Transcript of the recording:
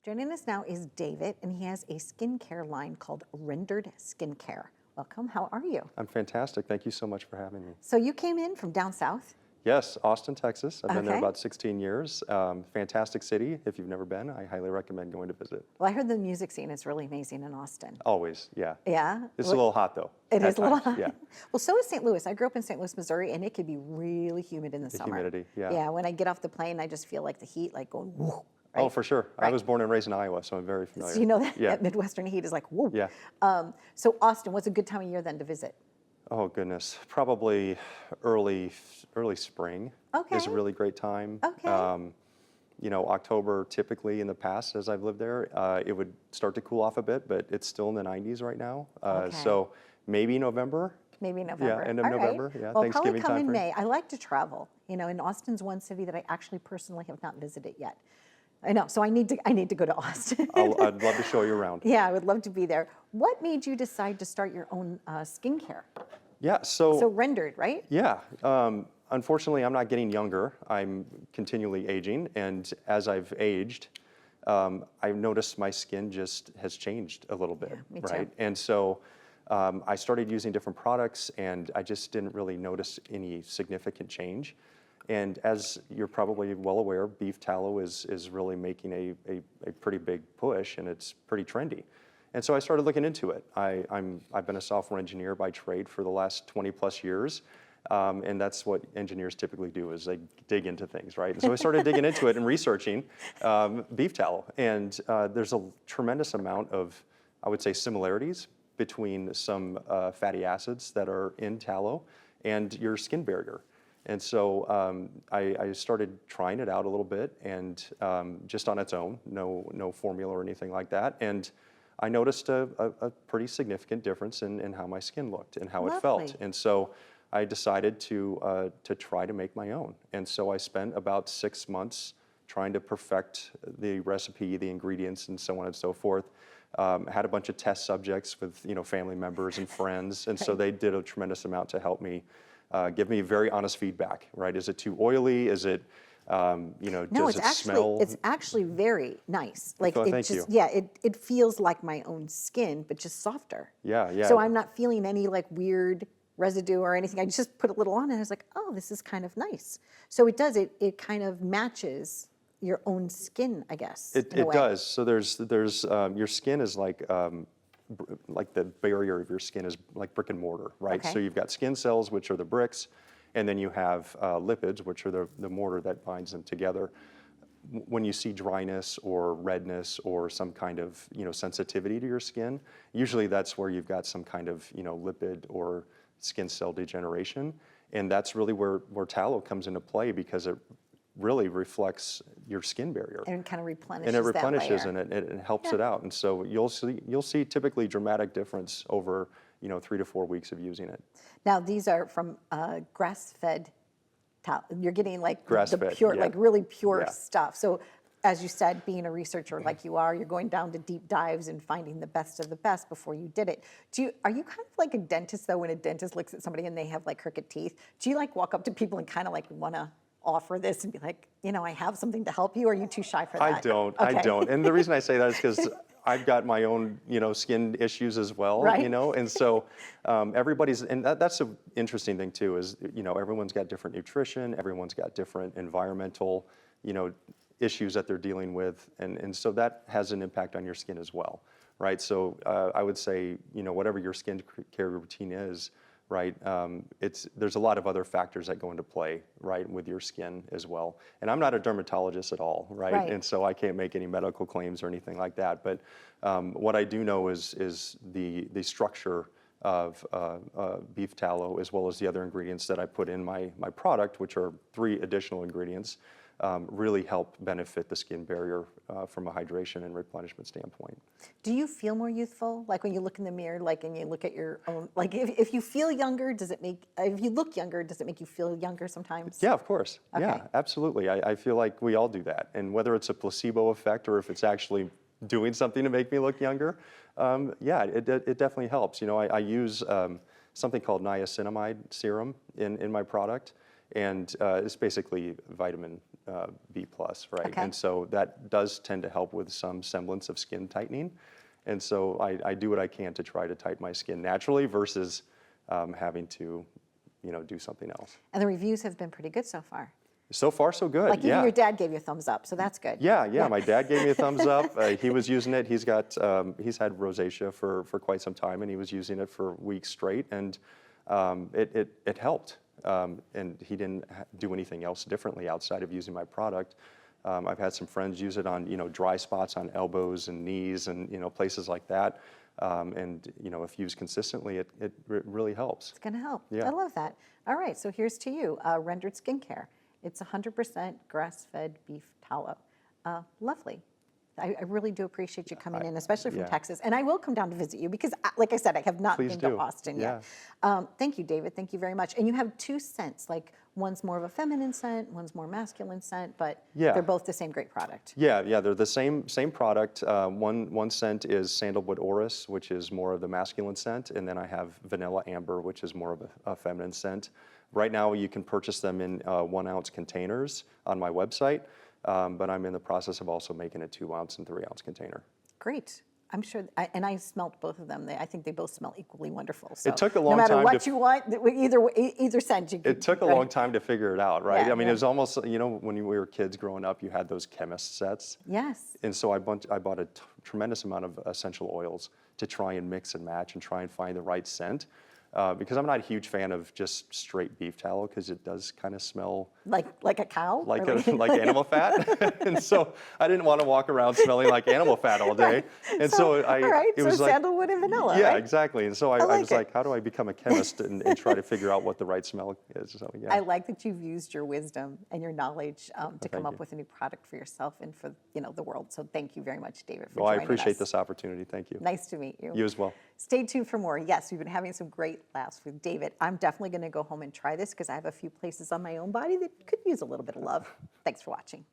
Joining us now is David, and he has a skincare line called Rendered Skincare. Welcome, how are you? I'm fantastic. Thank you so much for having me. So you came in from down south? Yes, Austin, Texas. I've been there Okay. about 16 years. Fantastic city. If you've never been, I highly recommend going to visit. Well, I heard the music scene is really amazing in Austin. Always, yeah. Yeah? It's a little hot though. It at is a little times, hot. Yeah, Well, so is St. Louis. I grew up in St. Louis, Missouri, and it could be really humid in the the summer. humidity, yeah. Yeah, when I get off the plane, I just feel like the heat like going woo. Oh, Right? for sure. I Right. was born and raised in Iowa, so I'm very familiar. So you know that, Yeah, that Midwestern heat is like woo. yeah. So Austin, what's a good time of year then to visit? Oh goodness, probably early spring is a Okay. really great time. Okay. You know, October typically in the past, as I've lived there, it would start to cool off a bit, but it's still in the 90s right now. Okay. So maybe November. Maybe November. Yeah, end of All right. November. Yeah, Well, Thanksgiving probably come in timeframe. May. I like to travel. You know, and Austin's one city that I actually personally have not visited yet. I know, so I need to go to Austin. I'd love to show you around. Yeah, I would love to be there. What made you decide to start your own skincare? Yeah, So Rendered, right? yeah. Unfortunately, I'm not getting younger. I'm continually aging, and as I've aged, I've noticed my skin just has changed a little bit, Yeah, me too. right? And so I started using different products, and I just didn't really notice any significant change. And as you're probably well aware, beef tallow is really making a pretty big push, and it's pretty trendy. And so I started looking into it. I've been a software engineer by trade for the last 20 plus years. And that's what engineers typically do, is they dig into things, right? And so I started digging into it and researching beef tallow. And there's a tremendous amount of, I would say, similarities between some fatty acids that are in tallow and your skin barrier. And so I started trying it out a little bit, and just on its own, no formula or anything like that. And I noticed a pretty significant difference in how my skin looked and how it felt. Lovely. And so I decided to try to make my own. And so I spent about 6 months trying to perfect the recipe, the ingredients, and so on and so forth. Had a bunch of test subjects with family members and friends, and so they did a tremendous amount to help me give me very honest feedback. Right? Is it too oily? Is it No, does it smell? it's actually very nice. Like Oh, it thank just you. yeah, it feels like my own skin, but just softer. Yeah, yeah. So I'm not feeling any like weird residue or anything. I just put a little on and I was like, oh, this is kind of nice. So it does, it kind of matches your own skin, I guess. It in a way. does. So there's your skin is like the barrier of your skin is like brick and mortar, right? Okay. So you've got skin cells, which are the bricks, and then you have lipids, which are the mortar that binds them together. When you see dryness or redness or some kind of sensitivity to your skin, usually that's where you've got some kind of lipid or skin cell degeneration, and that's really where tallow comes into play, because it really reflects your skin barrier. And it kind of replenishes And it that replenishes layer. and it helps it out. And so you'll see typically dramatic difference over 3 to 4 weeks of using it. Now these are from grass-fed tallow. You're getting like the Grass-fed, pure, yeah. like really pure Yeah. stuff. So as you said, being a researcher like you are, you're going down to deep dives and finding the best of the best before you did it. Are you kind of like a dentist though, when a dentist looks at somebody and they have like crooked teeth? Do you like walk up to people and kind of like want to offer this and be like, I have something to help you, or are you too shy for that? I don't. Okay. And the reason I say that is because I've got my own, skin issues as well, Right. and so everybody's, and that's an interesting thing too, is, everyone's got different nutrition, everyone's got different environmental, issues that they're dealing with, and so that has an impact on your skin as well, right? So I would say, whatever your skin care routine is, right? There's a lot of other factors that go into play, right, with your skin as well. And I'm not a dermatologist at all, right? Right. And so I can't make any medical claims or anything like that. But what I do know is the structure of beef tallow, as well as the other ingredients that I put in my product, which are 3 additional ingredients, really help benefit the skin barrier from a hydration and replenishment standpoint. Do you feel more youthful? Like when you look in the mirror, like, and you look at your own, like if you feel younger, if you look younger, does it make you feel younger sometimes? Yeah, of course. Okay. Yeah, absolutely. I feel like we all do that. And whether it's a placebo effect or if it's actually doing something to make me look younger, yeah, it definitely helps. I use something called niacinamide serum in my product. and it's basically vitamin B plus, right? Okay. And so that does tend to help with some semblance of skin tightening. And so I do what I can to try to tighten my skin naturally versus having to, do something else. And the reviews have been pretty good so far. So far, so good. Like even yeah. your dad gave you a thumbs up, so that's good. Yeah. My dad gave me a thumbs up. He was using it. He's had rosacea for quite some time, and he was using it for weeks straight, and it helped. And he didn't do anything else differently outside of using my product. I've had some friends use it on dry spots on elbows and knees and places like that. And if used consistently, it really helps. It's going to help. Yeah. I love that. All right, so here's to you, Rendered Skincare. It's 100% grass-fed beef tallow. Lovely. I really do appreciate you coming in, especially from yeah. Texas. And I will come down to visit you because, like I said, I have not Please been do. to Austin Yeah. yet. Thank you, David. Thank you very much. And you have two scents, like one's more of a feminine scent, one's more masculine scent, but Yeah. they're both the same great product. Yeah, they're the same product. One scent is sandalwood orris, which is more of the masculine scent, and then I have vanilla amber, which is more of a feminine scent. Right now, you can purchase them in 1 ounce containers on my website, but I'm in the process of also making a 2 ounce and 3 ounce container. Great. I'm sure, and I smelled both of them. I think they both smell equally wonderful. So It took a long no matter time what to- you want, either scent, you can. It took a long time to figure it out, right? Yeah, I mean, yeah. it was almost, when we were kids growing up, you had those chemist sets. Yes. And so I bought a tremendous amount of essential oils to try and mix and match and try and find the right scent. Because I'm not a huge fan of just straight beef tallow because it does kind of smell Like a cow? like Or like animal fat. And so I didn't want to walk around smelling like animal fat all day. And so all right, it was so like, sandalwood and vanilla, yeah, right? exactly. And so I like was it. like, how do I become a chemist and try to figure out what the right smell is? So, yeah. I like that you've used your wisdom and your knowledge to come thank up you. with a new product for yourself and for the world. So thank you very much, David, for Well, I joining appreciate us. this opportunity. Thank you. Nice to meet you. You as well. Stay tuned for more. Yes, we've been having some great laughs with David. I'm definitely going to go home and try this because I have a few places on my own body that could use a little bit of love. Thanks for watching.